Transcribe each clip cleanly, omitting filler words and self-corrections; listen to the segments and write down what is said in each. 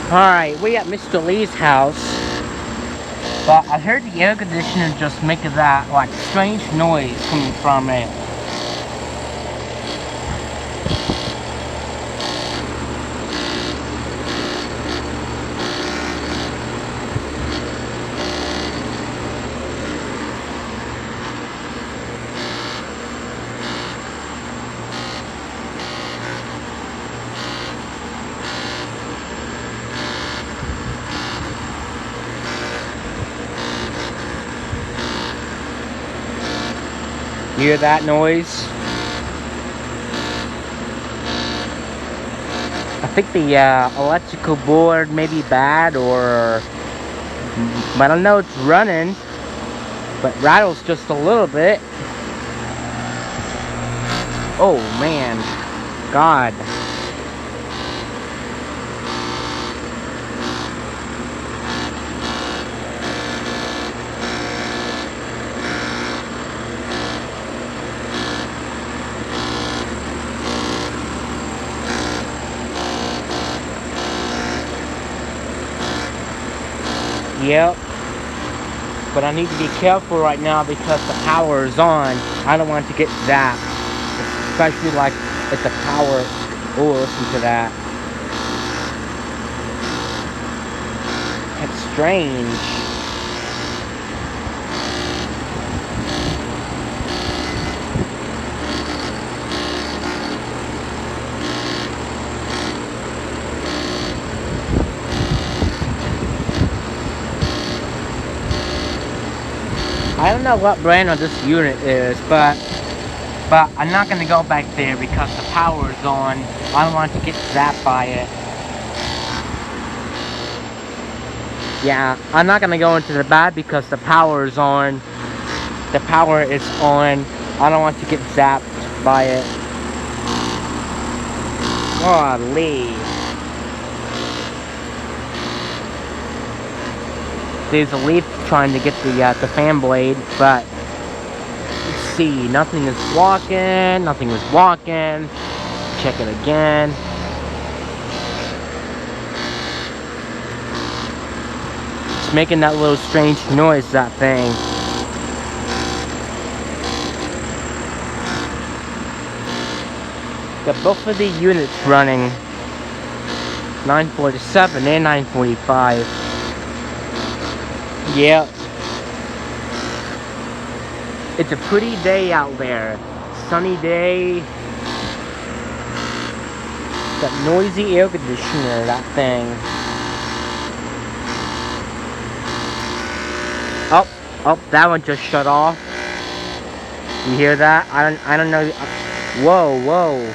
Alright, we at Mr. Lee's house, but I heard the air conditioner just making that, like, strange noise coming from it. You hear that noise? I think the electrical board may be bad, or I don't know, it's running, but rattles just a little bit. Oh man, God. Yep. But I need to be careful right now because the power is on. I don't want to get zapped. Especially like if the power... Oh, listen to that. It's strange. I don't know what brand of this unit is, but I'm not gonna go back there because the power is on. I don't want to get zapped by it. Yeah, I'm not gonna go into the back because the power is on. The power is on. I don't want to get zapped by it. Golly. There's a leaf trying to get the fan blade, but let's see, nothing is walking. Check it again. It's making that little strange noise, that thing. Got both of the units running, 947 and 945. Yep. It's a pretty day out there. Sunny day. That noisy air conditioner, that thing. Oh, that one just shut off. You hear that? I don't know. Whoa.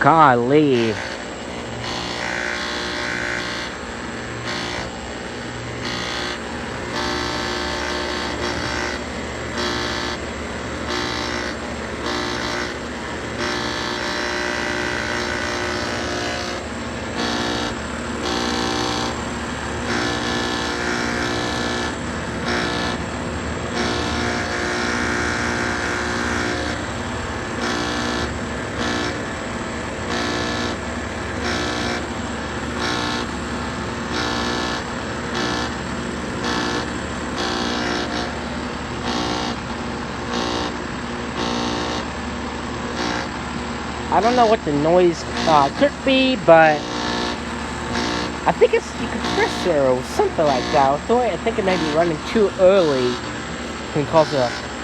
Golly. I don't know what the noise could be, but I think it's the compressor or something like that. So I think it may be running too early. Can cause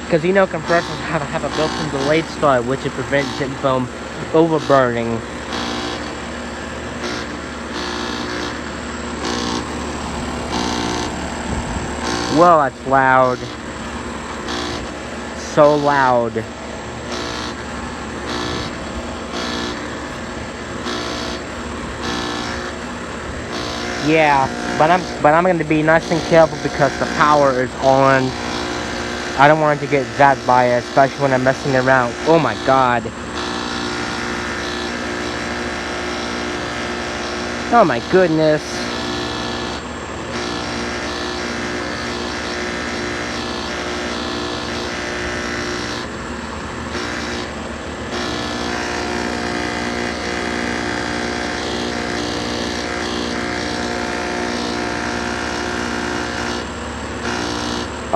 because you know compressors have a built-in delayed start, which it prevents it from overburning. Whoa, that's loud. So loud. Yeah, but I'm gonna be nice and careful because the power is on. I don't want it to get zapped by it, especially when I'm messing around. Oh my God. Oh my goodness.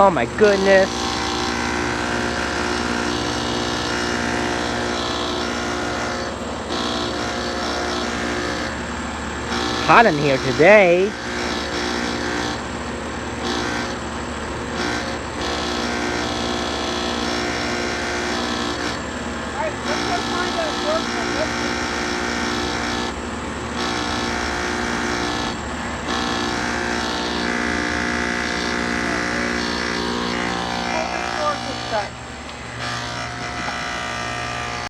Oh my goodness. Hot in here today.